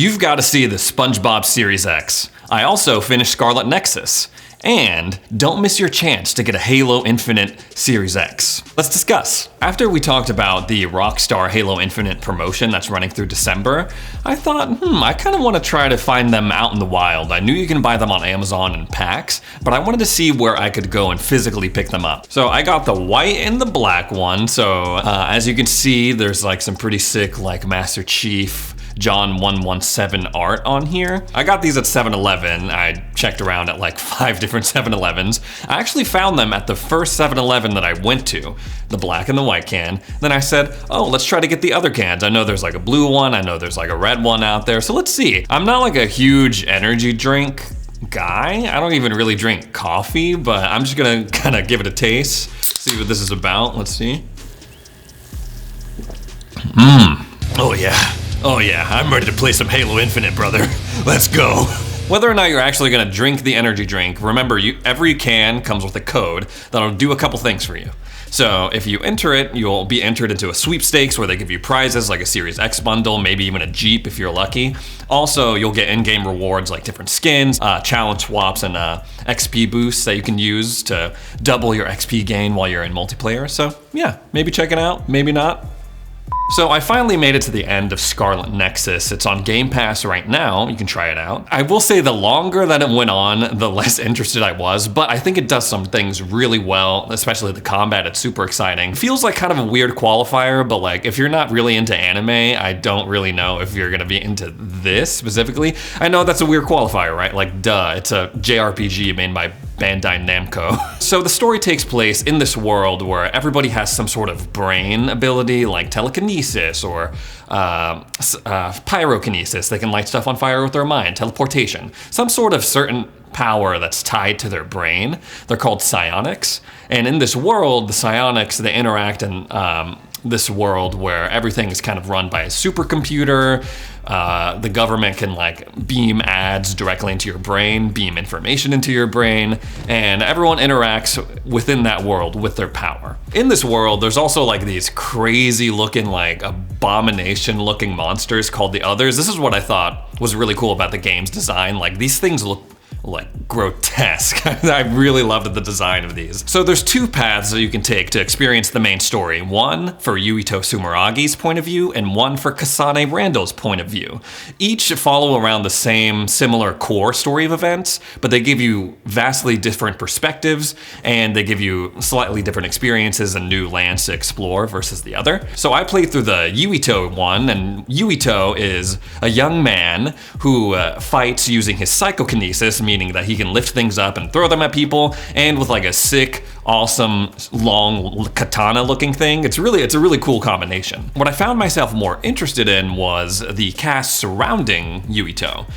You've got to see the SpongeBob Series X. I also finished Scarlet Nexus. And don't miss your chance to get a Halo Infinite Series X. Let's discuss. After we talked about the Rockstar Halo Infinite promotion that's running through December, I thought, I kind of want to try to find them out in the wild. I knew you can buy them on Amazon in packs, but I wanted to see where I could go and physically pick them up. So I got the white and the black one. So as you can see, there's like some pretty sick like Master Chief John 117 art on here. I got these at 7-Eleven. I checked around at like 5 different 7-Elevens. I actually found them at the first 7-Eleven that I went to, the black and the white can. Then I said, oh, let's try to get the other cans. I know there's like a blue one, I know there's like a red one out there, so let's see. I'm not like a huge energy drink guy. I don't even really drink coffee, but I'm just gonna kind of give it a taste, see what this is about. Let's see. Oh yeah. Oh yeah, I'm ready to play some Halo Infinite, brother. Let's go. Whether or not you're actually gonna drink the energy drink, remember every can comes with a code that'll do a couple things for you. So if you enter it, you'll be entered into a sweepstakes where they give you prizes like a Series X bundle, maybe even a Jeep if you're lucky. Also, you'll get in-game rewards like different skins, challenge swaps, and XP boosts that you can use to double your XP gain while you're in multiplayer. So yeah, maybe check it out, maybe not. So I finally made it to the end of Scarlet Nexus. It's on Game Pass right now, you can try it out. I will say the longer that it went on, the less interested I was, but I think it does some things really well, especially the combat, it's super exciting. Feels like kind of a weird qualifier, but like if you're not really into anime, I don't really know if you're gonna be into this specifically. I know that's a weird qualifier, right? Like duh, it's a JRPG made by Bandai Namco. So the story takes place in this world where everybody has some sort of brain ability like telekinesis or pyrokinesis. They can light stuff on fire with their mind, teleportation, some sort of certain power that's tied to their brain. They're called psionics. And in this world, the psionics, they interact in this world where everything is kind of run by a supercomputer. The government can like beam ads directly into your brain, beam information into your brain, and everyone interacts within that world with their power. In this world, there's also like these crazy looking, like abomination looking monsters called the Others. This is what I thought was really cool about the game's design. Like these things look like grotesque. I really loved the design of these. So there's 2 paths that you can take to experience the main story. One for Yuito Sumeragi's point of view and one for Kasane Randall's point of view. Each follow around the same similar core story of events, but they give you vastly different perspectives and they give you slightly different experiences and new lands to explore versus the other. So I played through the Yuito one, and Yuito is a young man who fights using his psychokinesis, meaning that he can lift things up and throw them at people, and with like a sick, awesome, long katana looking thing. It's a really cool combination. What I found myself more interested in was the cast surrounding Yuito.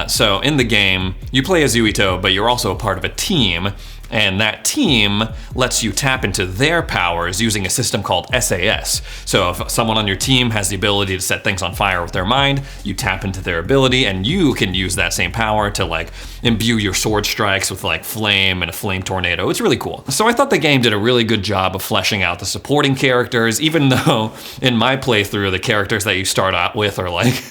So in the game, you play as Yuito, but you're also a part of a team. And that team lets you tap into their powers using a system called SAS. So if someone on your team has the ability to set things on fire with their mind, you tap into their ability and you can use that same power to like imbue your sword strikes with like flame and a flame tornado. It's really cool. So I thought the game did a really good job of fleshing out the supporting characters, even though in my playthrough, the characters that you start out with are like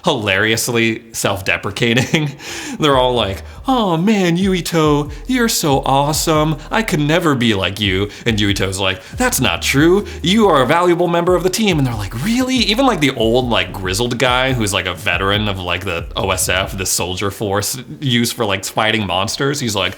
hilariously self-deprecating. They're all like, oh man, Yuito, you're so awesome. I could never be like you. And Yuito's like, that's not true. You are a valuable member of the team. And they're like, really? Even like the old like grizzled guy who's like a veteran of like the OSF, the soldier force used for like fighting monsters. He's like,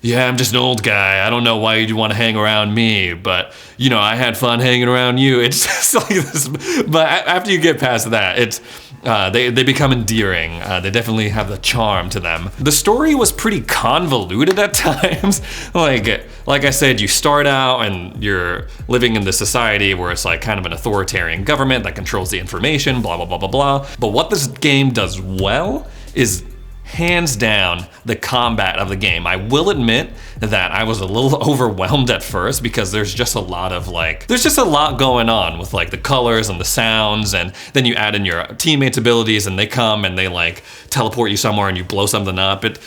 yeah, I'm just an old guy. I don't know why you'd want to hang around me, but you know, I had fun hanging around you. It's just like this. But after you get past that, it's they become endearing. They definitely have the charm to them. The story was pretty convoluted at times. Like I said, you start out and you're living in this society where it's like kind of an authoritarian government that controls the information, blah, blah, blah, blah, blah. But what this game does well is hands down the combat of the game. I will admit that I was a little overwhelmed at first because there's just a lot going on with like the colors and the sounds, and then you add in your teammates' abilities and they come and they like teleport you somewhere and you blow something up. It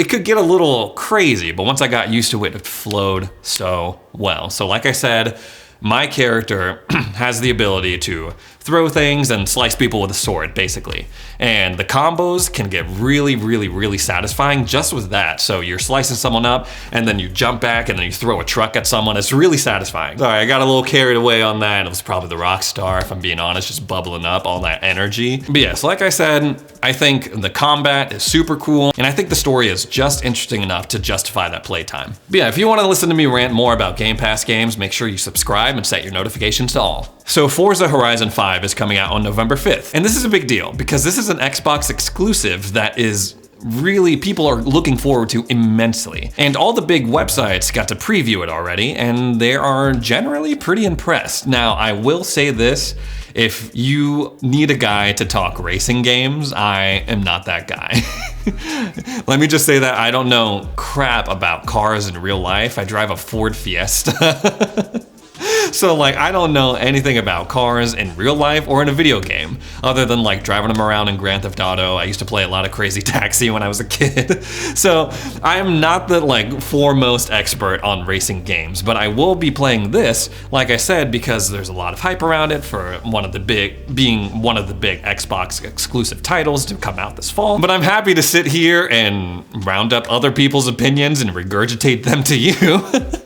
could get a little crazy, but once I got used to it, it flowed so well. So like I said, my character has the ability to throw things and slice people with a sword, basically. And the combos can get really satisfying just with that. So you're slicing someone up, and then you jump back, and then you throw a truck at someone. It's really satisfying. Sorry, I got a little carried away on that. It was probably the Rockstar, if I'm being honest, just bubbling up all that energy. But yes, like I said, I think the combat is super cool, and I think the story is just interesting enough to justify that playtime. But yeah, if you want to listen to me rant more about Game Pass games, make sure you subscribe and set your notifications to all. So Forza Horizon 5 is coming out on November 5th, and this is a big deal because this is an Xbox exclusive that is really people are looking forward to immensely. And all the big websites got to preview it already, and they are generally pretty impressed. Now, I will say this, if you need a guy to talk racing games, I am not that guy. Let me just say that I don't know crap about cars in real life. I drive a Ford Fiesta. So like, I don't know anything about cars in real life or in a video game, other than like driving them around in Grand Theft Auto. I used to play a lot of Crazy Taxi when I was a kid. So I am not the like foremost expert on racing games, but I will be playing this, like I said, because there's a lot of hype around it for being one of the big Xbox exclusive titles to come out this fall. But I'm happy to sit here and round up other people's opinions and regurgitate them to you.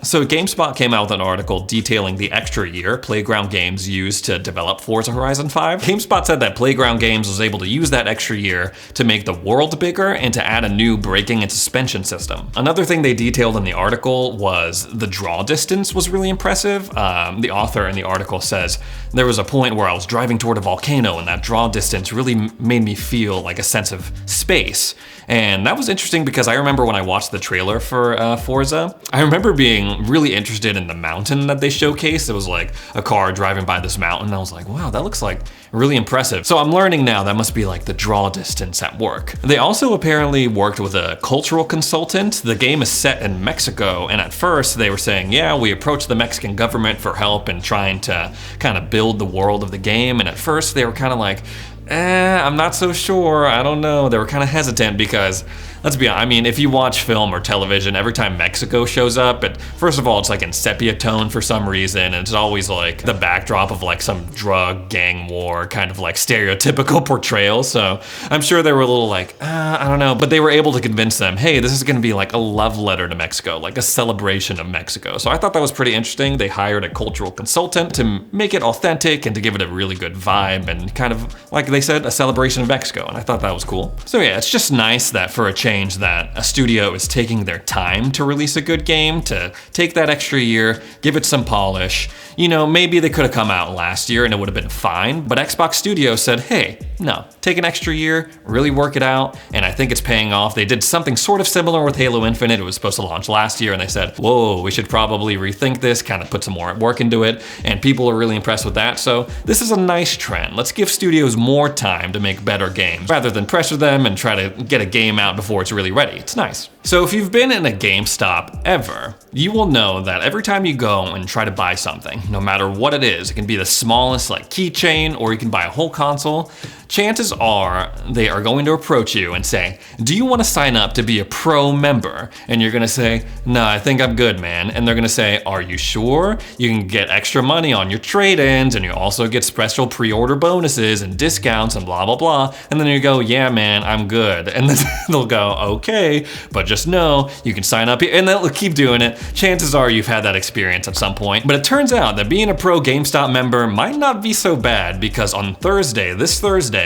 So GameSpot came out with an article detailing the extra year Playground Games used to develop Forza Horizon 5. GameSpot said that Playground Games was able to use that extra year to make the world bigger and to add a new braking and suspension system. Another thing they detailed in the article was the draw distance was really impressive. The author in the article says, there was a point where I was driving toward a volcano and that draw distance really made me feel like a sense of space. And that was interesting because I remember when I watched the trailer for Forza, I remember being really interested in the mountain that they showcased. It was like a car driving by this mountain. I was like, wow, that looks like really impressive. So I'm learning now that must be like the draw distance at work. They also apparently worked with a cultural consultant. The game is set in Mexico, and at first they were saying, yeah, we approached the Mexican government for help in trying to kind of build the world of the game. And at first they were kind of like, I'm not so sure, I don't know. They were kind of hesitant because, let's be honest, I mean, if you watch film or television, every time Mexico shows up, first of all, it's like in sepia tone for some reason, and it's always like the backdrop of like some drug gang war kind of like stereotypical portrayal. So I'm sure they were a little like, I don't know, but they were able to convince them, hey, this is gonna be like a love letter to Mexico, like a celebration of Mexico. So I thought that was pretty interesting. They hired a cultural consultant to make it authentic and to give it a really good vibe and kind of, like they said, a celebration of Mexico, and I thought that was cool. So yeah, it's just nice that for a change that a studio is taking their time to release a good game, to take that extra year, give it some polish. You know, maybe they could have come out last year and it would have been fine, but Xbox Studios said, hey, no, take an extra year, really work it out, and I think it's paying off. They did something sort of similar with Halo Infinite. It was supposed to launch last year, and they said, whoa, we should probably rethink this, kind of put some more work into it, and people are really impressed with that. So this is a nice trend. Let's give studios more time to make better games, rather than pressure them and try to get a game out before it's really ready. It's nice. So if you've been in a GameStop ever, you will know that every time you go and try to buy something, no matter what it is, it can be the smallest like keychain, or you can buy a whole console, chances are they are going to approach you and say, do you want to sign up to be a pro member? And you're gonna say, no, I think I'm good, man. And they're gonna say, are you sure? You can get extra money on your trade-ins, and you also get special pre-order bonuses and discounts and blah, blah, blah. And then you go, yeah, man, I'm good. And then they'll go, okay, but just know you can sign up here, and they'll keep doing it. Chances are you've had that experience at some point. But it turns out that being a pro GameStop member might not be so bad, because on Thursday, this Thursday,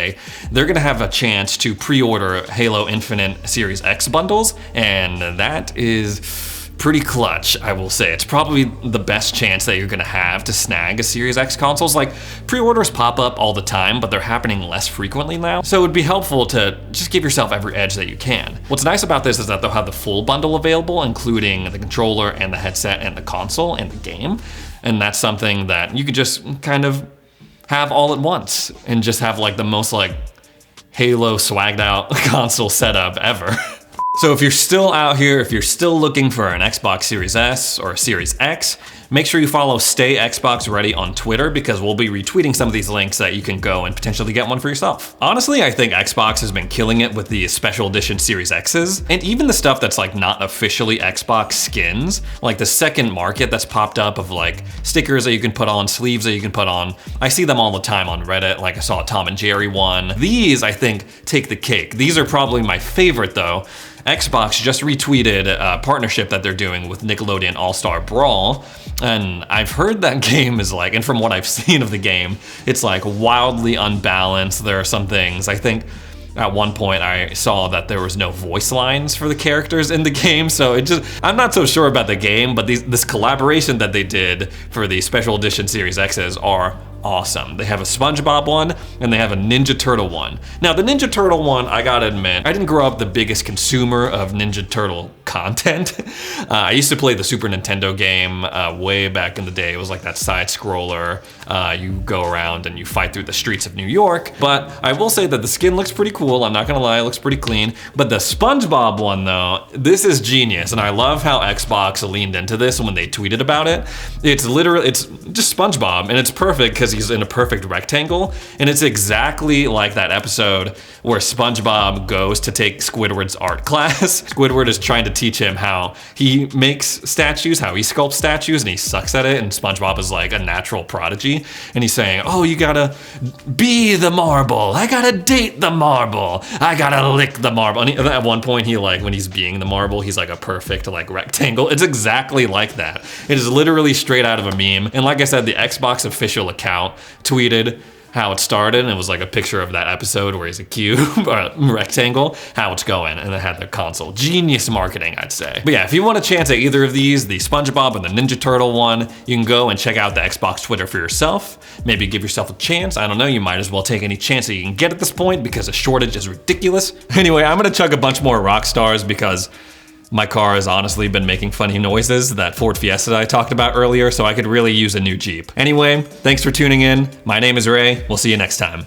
they're gonna have a chance to pre-order Halo Infinite Series X bundles, and that is pretty clutch, I will say. It's probably the best chance that you're gonna have to snag a Series X consoles. Like, pre-orders pop up all the time, but they're happening less frequently now. So it would be helpful to just give yourself every edge that you can. What's nice about this is that they'll have the full bundle available, including the controller and the headset and the console and the game. And that's something that you could just kind of have all at once and just have like the most like Halo swagged out console setup ever. So if you're still out here, if you're still looking for an Xbox Series S or a Series X, make sure you follow Stay Xbox Ready on Twitter because we'll be retweeting some of these links that you can go and potentially get one for yourself. Honestly, I think Xbox has been killing it with the special edition Series X's, and even the stuff that's like not officially Xbox skins, like the second market that's popped up of like stickers that you can put on, sleeves that you can put on. I see them all the time on Reddit, like I saw a Tom and Jerry one. These, I think, take the cake. These are probably my favorite though. Xbox just retweeted a partnership that they're doing with Nickelodeon All-Star Brawl, and I've heard that game is like, and from what I've seen of the game, it's like wildly unbalanced. There are some things, I think at one point I saw that there was no voice lines for the characters in the game, so I'm not so sure about the game, but this collaboration that they did for the special edition Series X's are awesome. They have a SpongeBob one and they have a Ninja Turtle one. Now the Ninja Turtle one, I gotta admit, I didn't grow up the biggest consumer of Ninja Turtle content. I used to play the Super Nintendo game way back in the day. It was like that side scroller. You go around and you fight through the streets of New York. But I will say that the skin looks pretty cool. I'm not gonna lie, it looks pretty clean. But the SpongeBob one though, this is genius. And I love how Xbox leaned into this when they tweeted about it. It's just SpongeBob and it's perfect because he's in a perfect rectangle, and it's exactly like that episode where SpongeBob goes to take Squidward's art class. Squidward is trying to teach him how he makes statues, how he sculpts statues, and he sucks at it, and SpongeBob is like a natural prodigy, and he's saying, oh, you gotta be the marble, I gotta date the marble, I gotta lick the marble. And at one point, he like, when he's being the marble, he's like a perfect like rectangle. It's exactly like that. It is literally straight out of a meme, and like I said, the Xbox official account tweeted how it started, and it was like a picture of that episode where he's a cube or a rectangle, how it's going, and it had the console. Genius marketing, I'd say. But yeah, if you want a chance at either of these, the SpongeBob and the Ninja Turtle one, you can go and check out the Xbox Twitter for yourself. Maybe give yourself a chance. I don't know, you might as well take any chance that you can get at this point because the shortage is ridiculous. Anyway, I'm gonna chug a bunch more rock stars because my car has honestly been making funny noises, that Ford Fiesta that I talked about earlier, so I could really use a new Jeep. Anyway, thanks for tuning in. My name is Ray. We'll see you next time.